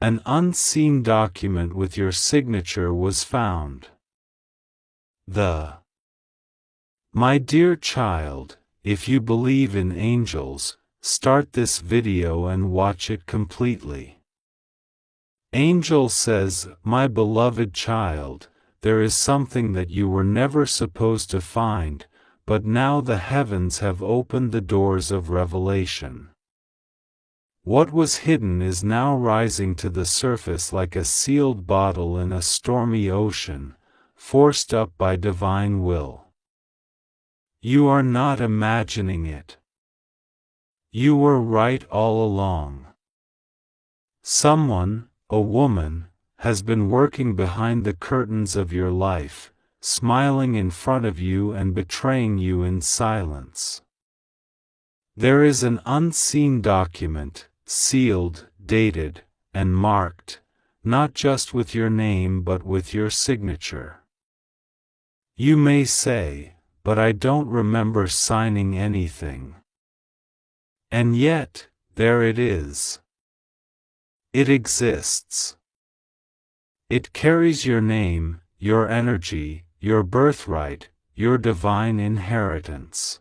An unseen document with your signature was found. My dear child, if you believe in angels, start this video and watch it completely. Angel says, "My beloved child, there is something that you were never supposed to find, but now the heavens have opened the doors of revelation. What was hidden is now rising to the surface like a sealed bottle in a stormy ocean, forced up by divine will. You are not imagining it. You were right all along. Someone, a woman, has been working behind the curtains of your life, smiling in front of you and betraying you in silence. There is an unseen document, sealed, dated, and marked, not just with your name but with your signature. You may say, "But I don't remember signing anything." And yet, there it is. It exists. It carries your name, your energy, your birthright, your divine inheritance.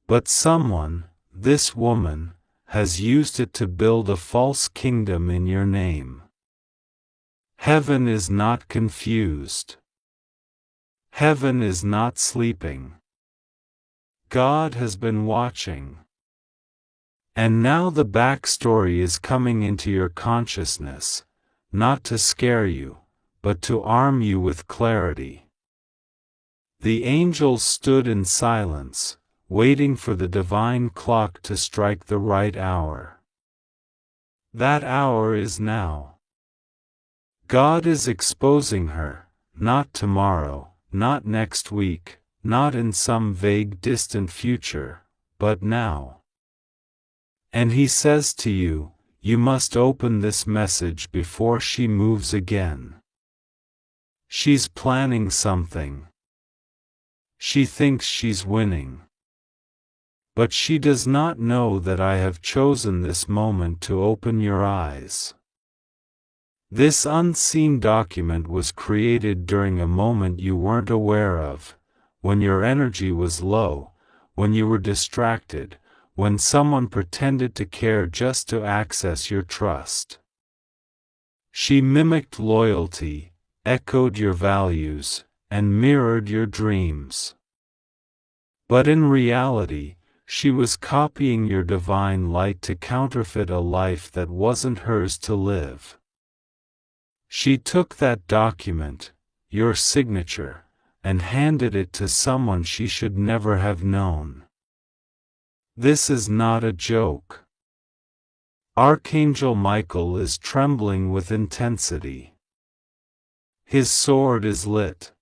But someone, this woman, has used it to build a false kingdom in your name. Heaven is not confused. Heaven is not sleeping. God has been watching. And now the backstory is coming into your consciousness, not to scare you, but to arm you with clarity. The angels stood in silence, waiting for the divine clock to strike the right hour. That hour is now. God is exposing her, not tomorrow, not next week, not in some vague distant future, but now. And He says to you, you must open this message before she moves again. She's planning something. She thinks she's winning. But she does not know that I have chosen this moment to open your eyes. This unseen document was created during a moment you weren't aware of, when your energy was low, when you were distracted, when someone pretended to care just to access your trust. She mimicked loyalty, echoed your values, and mirrored your dreams. But in reality, she was copying your divine light to counterfeit a life that wasn't hers to live. She took that document, your signature, and handed it to someone she should never have known. This is not a joke. Archangel Michael is trembling with intensity. His sword is lit.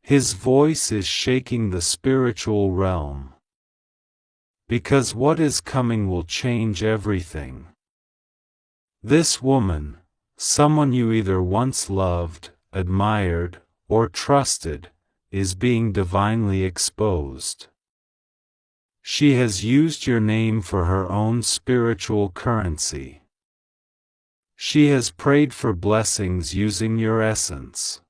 His voice is shaking the spiritual realm. Because what is coming will change everything. This woman, someone you either once loved, admired, or trusted, is being divinely exposed. She has used your name for her own spiritual currency. She has prayed for blessings using your essence.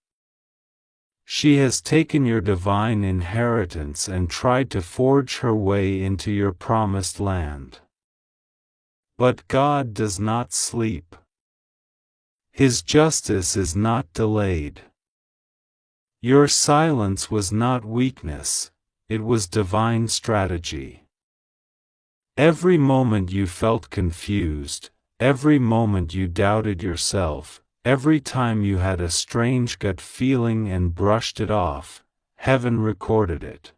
She has taken your divine inheritance and tried to forge her way into your promised land. But God does not sleep. His justice is not delayed. Your silence was not weakness, it was divine strategy. Every moment you felt confused, every moment you doubted yourself, every time you had a strange gut feeling and brushed it off, heaven recorded it.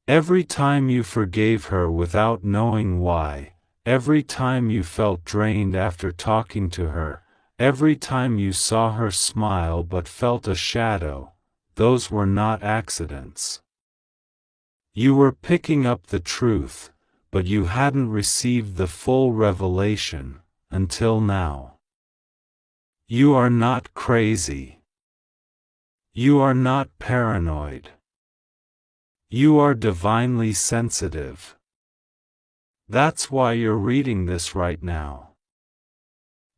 Every time you forgave her without knowing why, every time you felt drained after talking to her, every time you saw her smile but felt a shadow, those were not accidents. You were picking up the truth, but you hadn't received the full revelation, until now. You are not crazy. You are not paranoid. You are divinely sensitive. That's why you're reading this right now.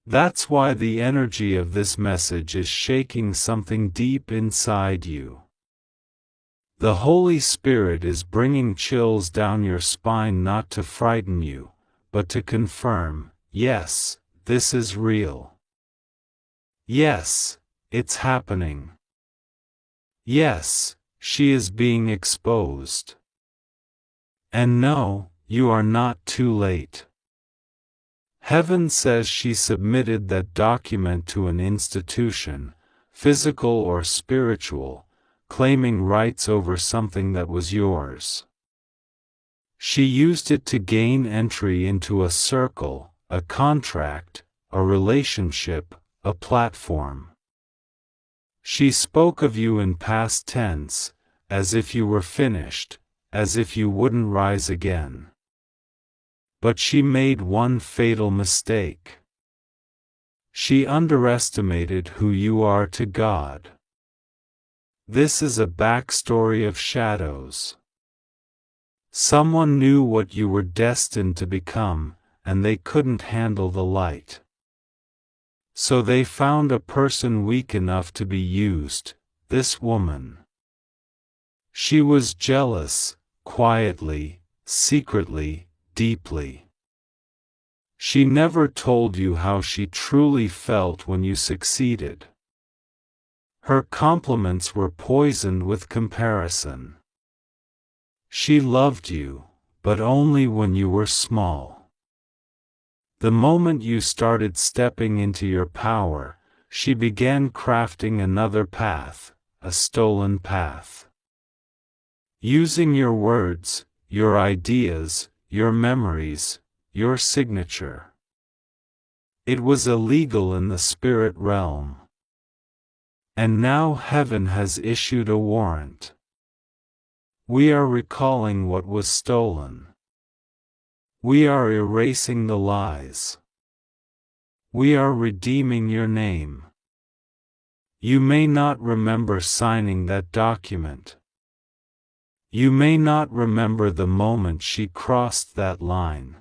That's why the energy of this message is shaking something deep inside you. The Holy Spirit is bringing chills down your spine not to frighten you, but to confirm, yes, this is real. Yes, it's happening. Yes, she is being exposed. And no, you are not too late. Heaven says she submitted that document to an institution, physical or spiritual, claiming rights over something that was yours. She used it to gain entry into a circle, a contract, a relationship, a platform. She spoke of you in past tense, as if you were finished, as if you wouldn't rise again. But she made one fatal mistake. She underestimated who you are to God. This is a backstory of shadows. Someone knew what you were destined to become, and they couldn't handle the light. So they found a person weak enough to be used, this woman. She was jealous, quietly, secretly, deeply. She never told you how she truly felt when you succeeded. Her compliments were poisoned with comparison. She loved you, but only when you were small. The moment you started stepping into your power, she began crafting another path, a stolen path. Using your words, your ideas, your memories, your signature. It was illegal in the spirit realm. And now heaven has issued a warrant. We are recalling what was stolen. We are erasing the lies. We are redeeming your name. You may not remember signing that document. You may not remember the moment she crossed that line.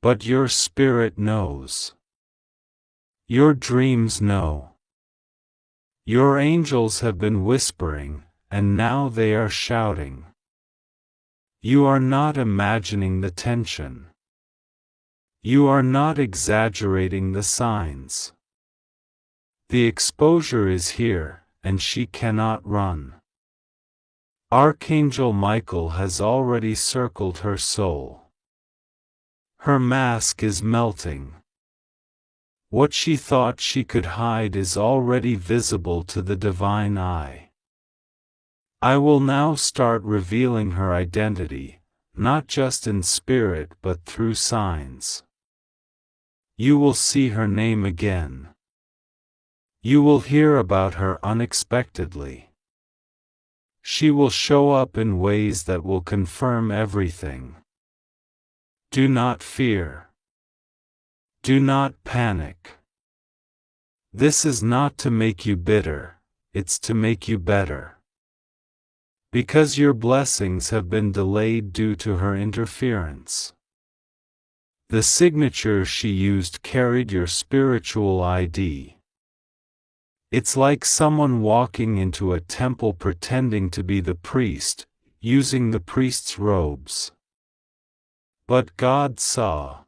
But your spirit knows. Your dreams know. Your angels have been whispering, and now they are shouting. You are not imagining the tension. You are not exaggerating the signs. The exposure is here, and she cannot run. Archangel Michael has already circled her soul. Her mask is melting. What she thought she could hide is already visible to the divine eye. I will now start revealing her identity, not just in spirit but through signs. You will see her name again. You will hear about her unexpectedly. She will show up in ways that will confirm everything. Do not fear. Do not panic. This is not to make you bitter, it's to make you better. Because your blessings have been delayed due to her interference. The signature she used carried your spiritual ID. It's like someone walking into a temple pretending to be the priest, using the priest's robes. But God saw.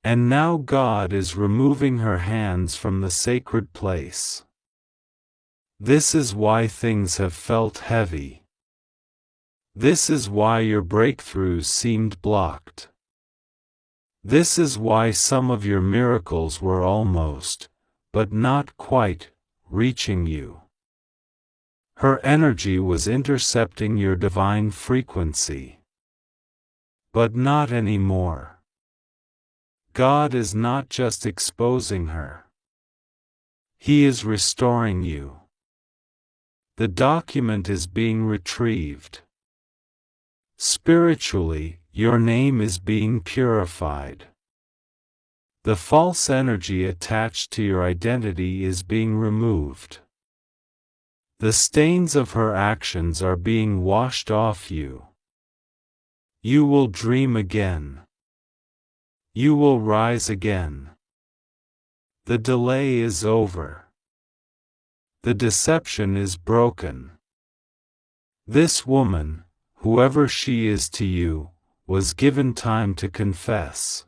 And now God is removing her hands from the sacred place. This is why things have felt heavy. This is why your breakthroughs seemed blocked. This is why some of your miracles were almost, but not quite, reaching you. Her energy was intercepting your divine frequency. But not anymore. God is not just exposing her. He is restoring you. The document is being retrieved. Spiritually, your name is being purified. The false energy attached to your identity is being removed. The stains of her actions are being washed off you. You will dream again. You will rise again. The delay is over. The deception is broken. This woman, whoever she is to you, was given time to confess.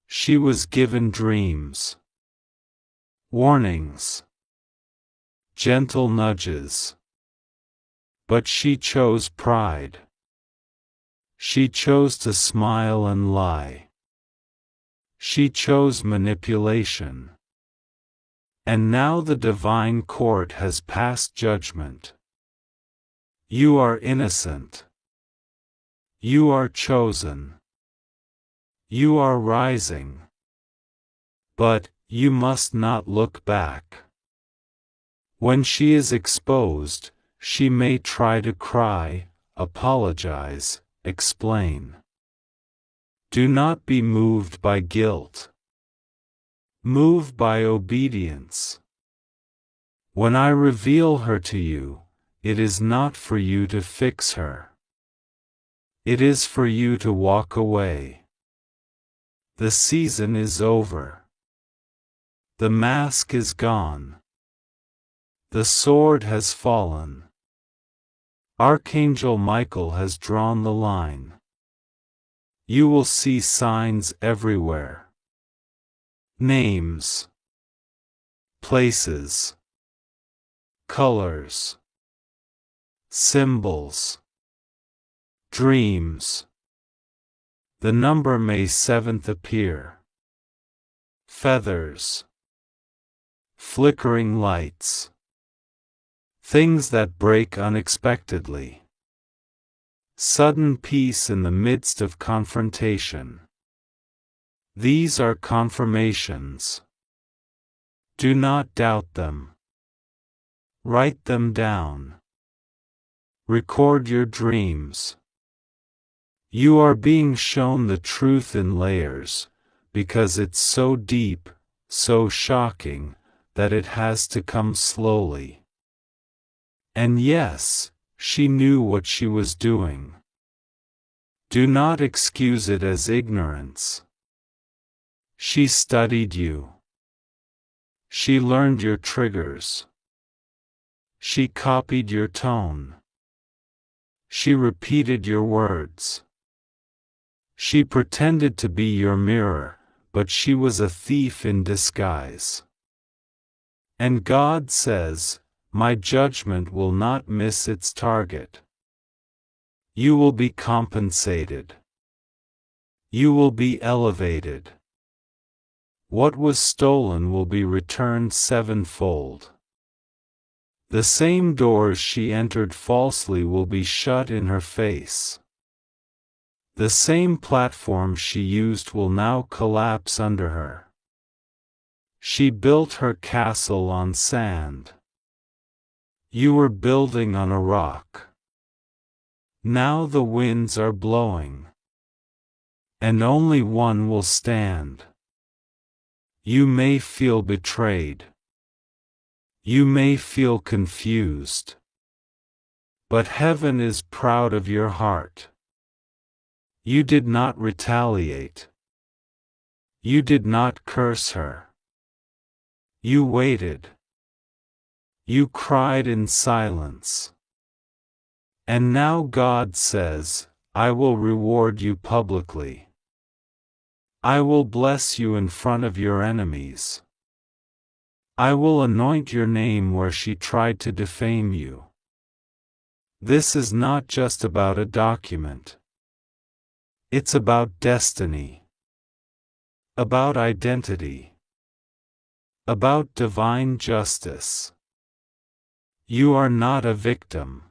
She was given dreams, warnings, gentle nudges. But she chose pride. She chose to smile and lie. She chose manipulation. And now the divine court has passed judgment. You are innocent. You are chosen. You are rising. But you must not look back. When she is exposed, she may try to cry, apologize, explain. Do not be moved by guilt. Move by obedience. When I reveal her to you, it is not for you to fix her. It is for you to walk away. The season is over. The mask is gone. The sword has fallen. Archangel Michael has drawn the line. You will see signs everywhere. Names, places, colors, symbols, dreams. The number May 7th appear. Feathers, flickering lights, things that break unexpectedly. Sudden peace in the midst of confrontation. These are confirmations. Do not doubt them. Write them down. Record your dreams. You are being shown the truth in layers, because it's so deep, so shocking, that it has to come slowly. And yes, she knew what she was doing. Do not excuse it as ignorance. She studied you. She learned your triggers. She copied your tone. She repeated your words. She pretended to be your mirror, but she was a thief in disguise. And God says, my judgment will not miss its target. You will be compensated. You will be elevated. What was stolen will be returned sevenfold. The same doors she entered falsely will be shut in her face. The same platform she used will now collapse under her. She built her castle on sand. You were building on a rock. Now the winds are blowing. And only one will stand. You may feel betrayed. You may feel confused. But heaven is proud of your heart. You did not retaliate. You did not curse her. You waited. You cried in silence. And now God says, I will reward you publicly. I will bless you in front of your enemies. I will anoint your name where she tried to defame you. This is not just about a document. It's about destiny. About identity. About divine justice. You are not a victim.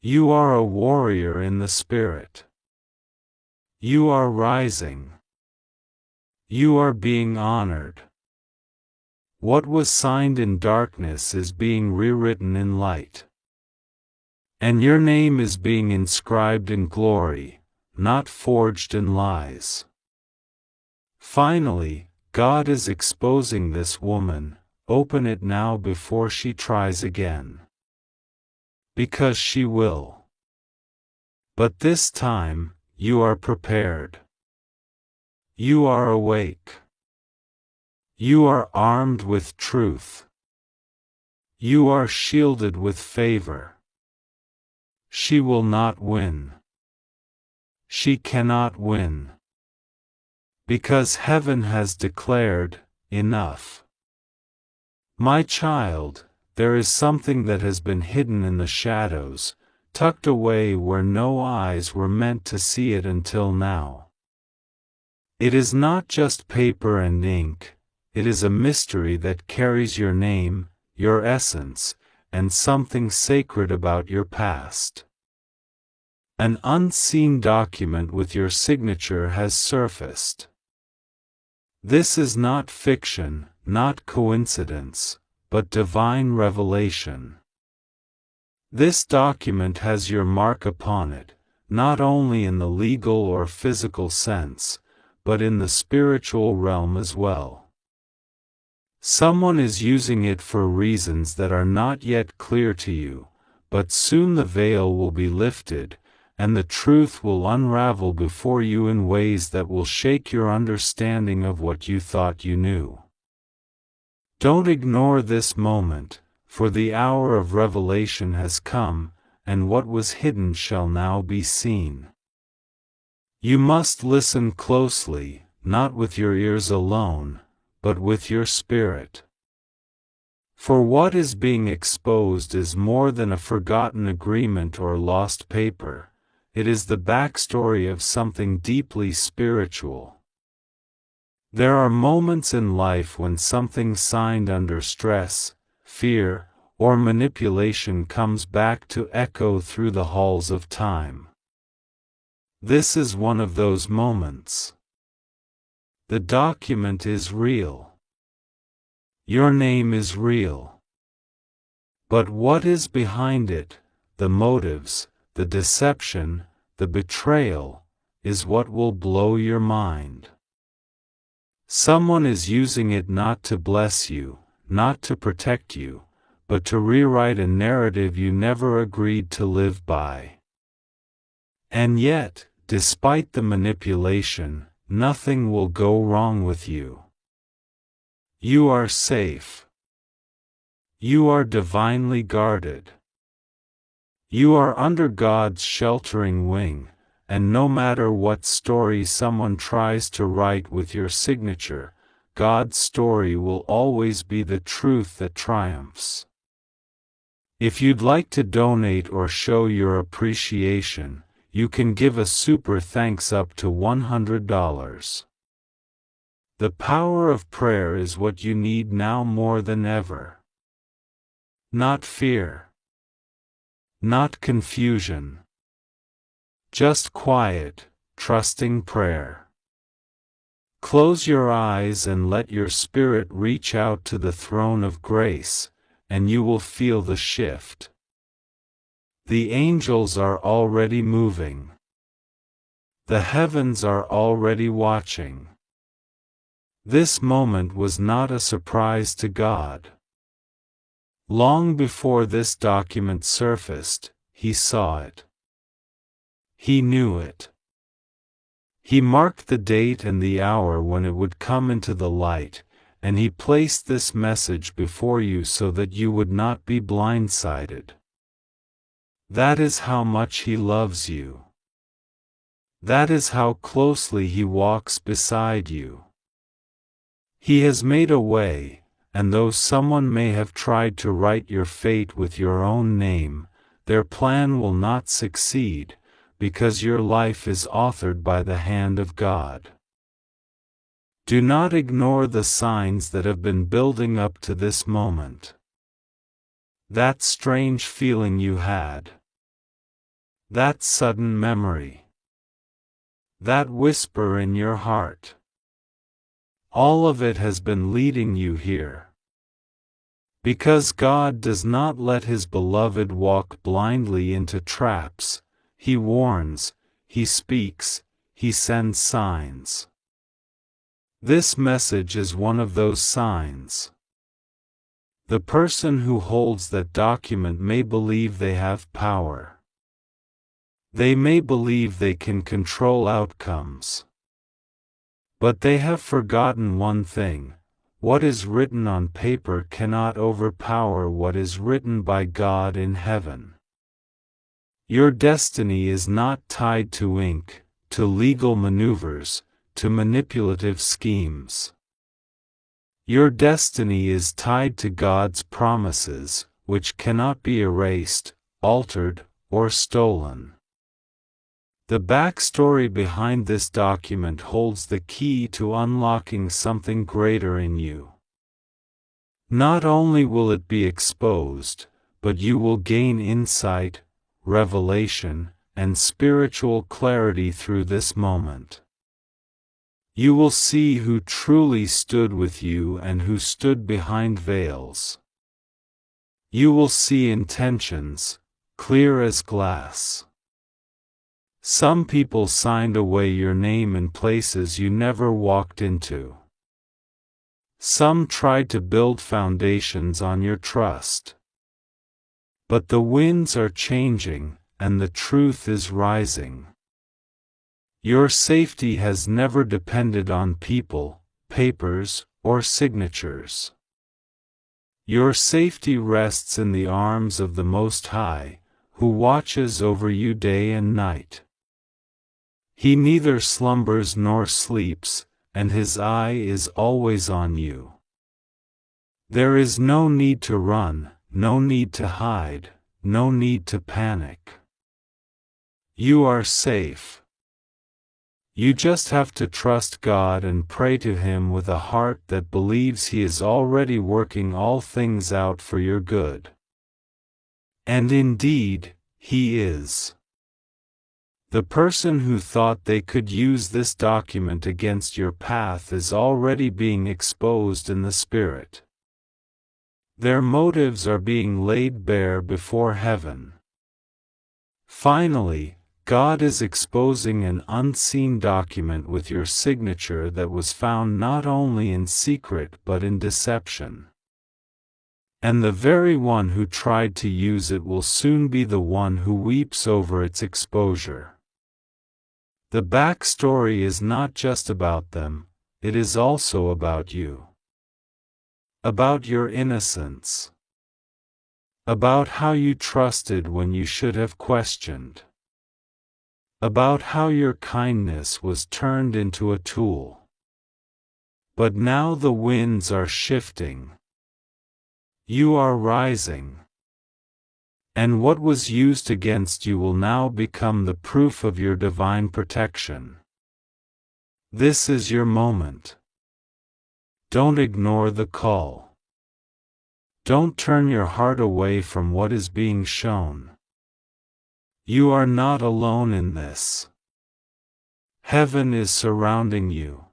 You are a warrior in the spirit. You are rising. You are being honored. What was signed in darkness is being rewritten in light. And your name is being inscribed in glory, not forged in lies. Finally, God is exposing this woman. Open it now before she tries again. Because she will. But this time, you are prepared. You are awake. You are armed with truth. You are shielded with favor. She will not win. She cannot win. Because heaven has declared, enough. My child, there is something that has been hidden in the shadows, tucked away where no eyes were meant to see it until now. It is not just paper and ink, it is a mystery that carries your name, your essence, and something sacred about your past. An unseen document with your signature has surfaced. This is not fiction, not coincidence, but divine revelation. This document has your mark upon it, not only in the legal or physical sense, but in the spiritual realm as well. Someone is using it for reasons that are not yet clear to you, but soon the veil will be lifted, and the truth will unravel before you in ways that will shake your understanding of what you thought you knew. Don't ignore this moment, for the hour of revelation has come, and what was hidden shall now be seen. You must listen closely, not with your ears alone, but with your spirit. For what is being exposed is more than a forgotten agreement or lost paper. It is the backstory of something deeply spiritual. There are moments in life when something signed under stress, fear, or manipulation comes back to echo through the halls of time. This is one of those moments. The document is real. Your name is real. But what is behind it, the motives, the deception, the betrayal, is what will blow your mind. Someone is using it not to bless you, not to protect you, but to rewrite a narrative you never agreed to live by. And yet, despite the manipulation, nothing will go wrong with you. You are safe. You are divinely guarded. You are under God's sheltering wing, and no matter what story someone tries to write with your signature, God's story will always be the truth that triumphs. If you'd like to donate or show your appreciation, you can give a super thanks up to $100. The power of prayer is what you need now more than ever. Not fear. Not confusion. Just quiet, trusting prayer. Close your eyes and let your spirit reach out to the throne of grace, and you will feel the shift. The angels are already moving. The heavens are already watching. This moment was not a surprise to God. Long before this document surfaced, He saw it. He knew it. He marked the date and the hour when it would come into the light, and He placed this message before you so that you would not be blindsided. That is how much He loves you. That is how closely He walks beside you. He has made a way, and though someone may have tried to write your fate with your own name, their plan will not succeed, because your life is authored by the hand of God. Do not ignore the signs that have been building up to this moment. That strange feeling you had. That sudden memory. That whisper in your heart. All of it has been leading you here. Because God does not let His beloved walk blindly into traps, He warns, He speaks, He sends signs. This message is one of those signs. The person who holds that document may believe they have power. They may believe they can control outcomes. But they have forgotten one thing: What is written on paper cannot overpower what is written by God in heaven. Your destiny is not tied to ink, to legal maneuvers, to manipulative schemes. Your destiny is tied to God's promises, which cannot be erased, altered, or stolen. The backstory behind this document holds the key to unlocking something greater in you. Not only will it be exposed, but you will gain insight, revelation, and spiritual clarity through this moment. You will see who truly stood with you and who stood behind veils. You will see intentions, clear as glass. Some people signed away your name in places you never walked into. Some tried to build foundations on your trust. But the winds are changing, and the truth is rising. Your safety has never depended on people, papers, or signatures. Your safety rests in the arms of the Most High, who watches over you day and night. He neither slumbers nor sleeps, and his eye is always on you. There is no need to run, no need to hide, no need to panic. You are safe. You just have to trust God and pray to Him with a heart that believes He is already working all things out for your good. And indeed, He is. The person who thought they could use this document against your path is already being exposed in the Spirit. Their motives are being laid bare before heaven. Finally, God is exposing an unseen document with your signature that was found not only in secret but in deception. And the very one who tried to use it will soon be the one who weeps over its exposure. The backstory is not just about them, it is also about you. About your innocence. About how you trusted when you should have questioned. About how your kindness was turned into a tool. But now the winds are shifting. You are rising. And what was used against you will now become the proof of your divine protection. This is your moment. Don't ignore the call. Don't turn your heart away from what is being shown. You are not alone in this. Heaven is surrounding you.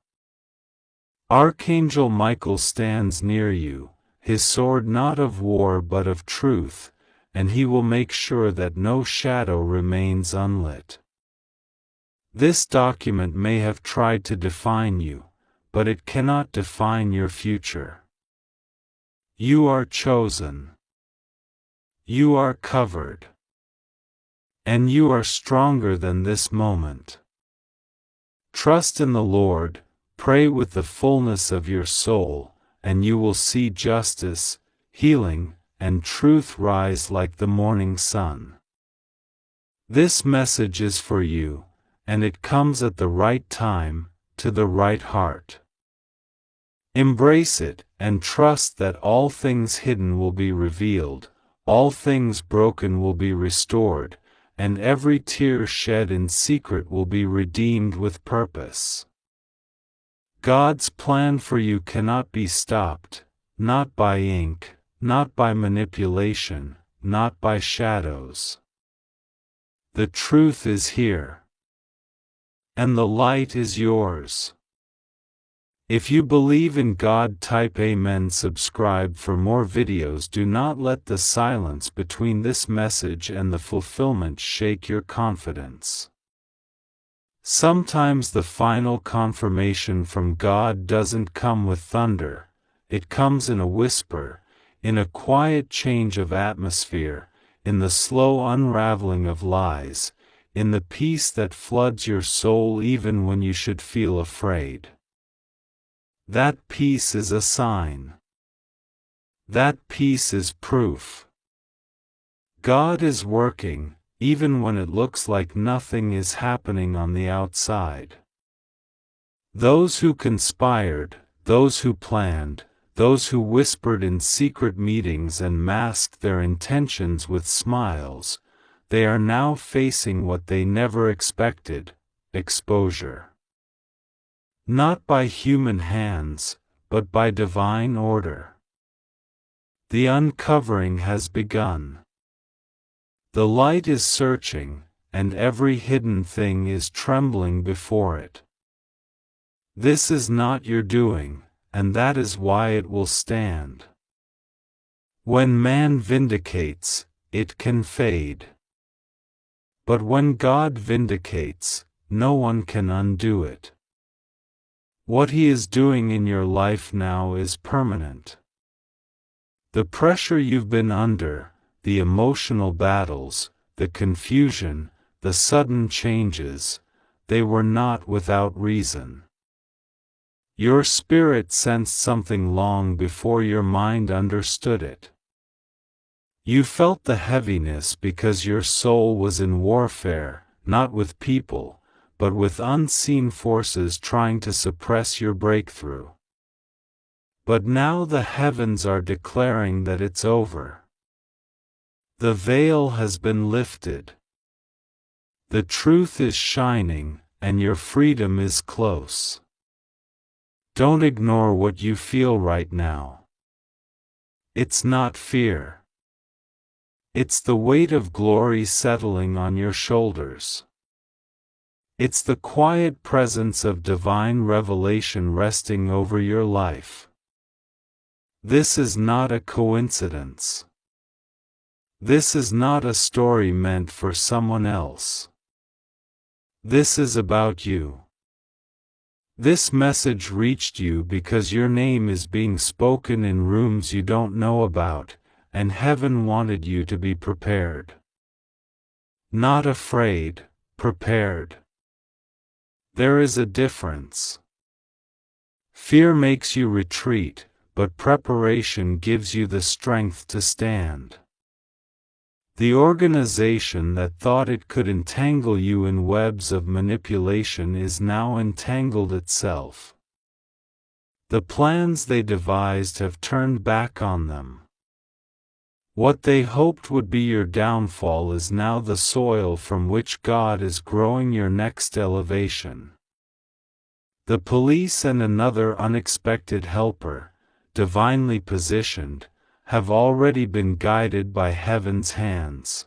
Archangel Michael stands near you, his sword not of war but of truth, and he will make sure that no shadow remains unlit. This document may have tried to define you, but it cannot define your future. You are chosen. You are covered. And you are stronger than this moment. Trust in the Lord, pray with the fullness of your soul, and you will see justice, healing, and truth rise like the morning sun. This message is for you, and it comes at the right time, to the right heart. Embrace it, and trust that all things hidden will be revealed, all things broken will be restored, and every tear shed in secret will be redeemed with purpose. God's plan for you cannot be stopped, not by ink, not by manipulation, not by shadows. The truth is here. And the light is yours. If you believe in God, type Amen. Subscribe for more videos. Do not let the silence between this message and the fulfillment shake your confidence. Sometimes the final confirmation from God doesn't come with thunder, it comes in a whisper, in a quiet change of atmosphere, in the slow unraveling of lies, in the peace that floods your soul even when you should feel afraid. That peace is a sign. That peace is proof. God is working, even when it looks like nothing is happening on the outside. Those who conspired, those who planned, those who whispered in secret meetings and masked their intentions with smiles, they are now facing what they never expected: exposure. Not by human hands, but by divine order. The uncovering has begun. The light is searching, and every hidden thing is trembling before it. This is not your doing, and that is why it will stand. When man vindicates, it can fade. But when God vindicates, no one can undo it. What He is doing in your life now is permanent. The pressure you've been under, the emotional battles, the confusion, the sudden changes, they were not without reason. Your spirit sensed something long before your mind understood it. You felt the heaviness because your soul was in warfare, not with people, but with unseen forces trying to suppress your breakthrough. But now the heavens are declaring that it's over. The veil has been lifted. The truth is shining, and your freedom is close. Don't ignore what you feel right now. It's not fear. It's the weight of glory settling on your shoulders. It's the quiet presence of divine revelation resting over your life. This is not a coincidence. This is not a story meant for someone else. This is about you. This message reached you because your name is being spoken in rooms you don't know about, and heaven wanted you to be prepared. Not afraid, prepared. There is a difference. Fear makes you retreat, but preparation gives you the strength to stand. The organization that thought it could entangle you in webs of manipulation is now entangled itself. The plans they devised have turned back on them. What they hoped would be your downfall is now the soil from which God is growing your next elevation. The police and another unexpected helper, divinely positioned, have already been guided by heaven's hands.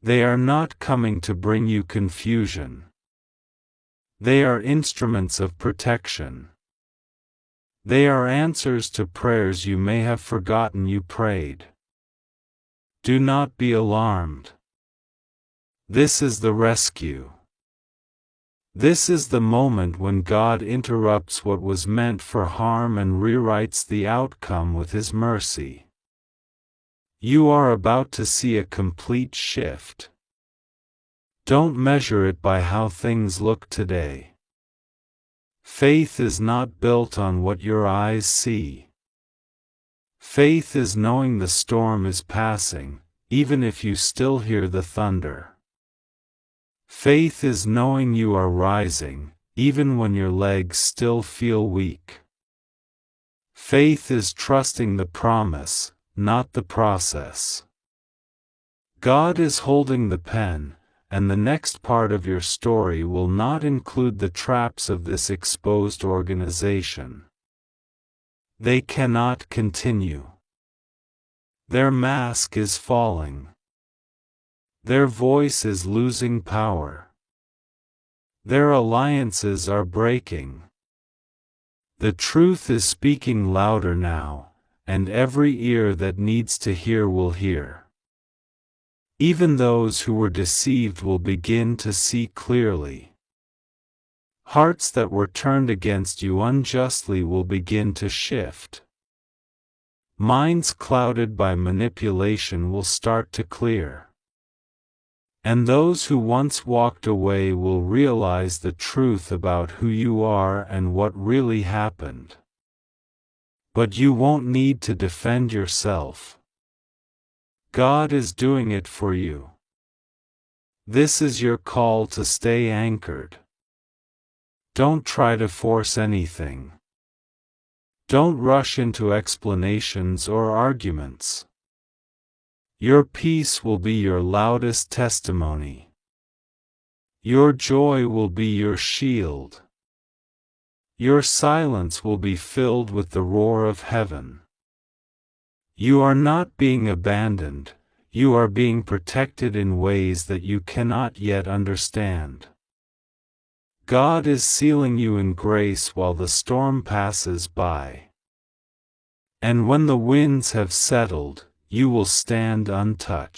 They are not coming to bring you confusion. They are instruments of protection. They are answers to prayers you may have forgotten you prayed. Do not be alarmed. This is the rescue. This is the moment when God interrupts what was meant for harm and rewrites the outcome with His mercy. You are about to see a complete shift. Don't measure it by how things look today. Faith is not built on what your eyes see. Faith is knowing the storm is passing, even if you still hear the thunder. Faith is knowing you are rising, even when your legs still feel weak. Faith is trusting the promise, not the process. God is holding the pen, and the next part of your story will not include the traps of this exposed organization. They cannot continue. Their mask is falling. Their voice is losing power. Their alliances are breaking. The truth is speaking louder now, and every ear that needs to hear will hear. Even those who were deceived will begin to see clearly. Hearts that were turned against you unjustly will begin to shift. Minds clouded by manipulation will start to clear. And those who once walked away will realize the truth about who you are and what really happened. But you won't need to defend yourself. God is doing it for you. This is your call to stay anchored. Don't try to force anything. Don't rush into explanations or arguments. Your peace will be your loudest testimony. Your joy will be your shield. Your silence will be filled with the roar of heaven. You are not being abandoned, you are being protected in ways that you cannot yet understand. God is sealing you in grace while the storm passes by. And when the winds have settled, you will stand untouched.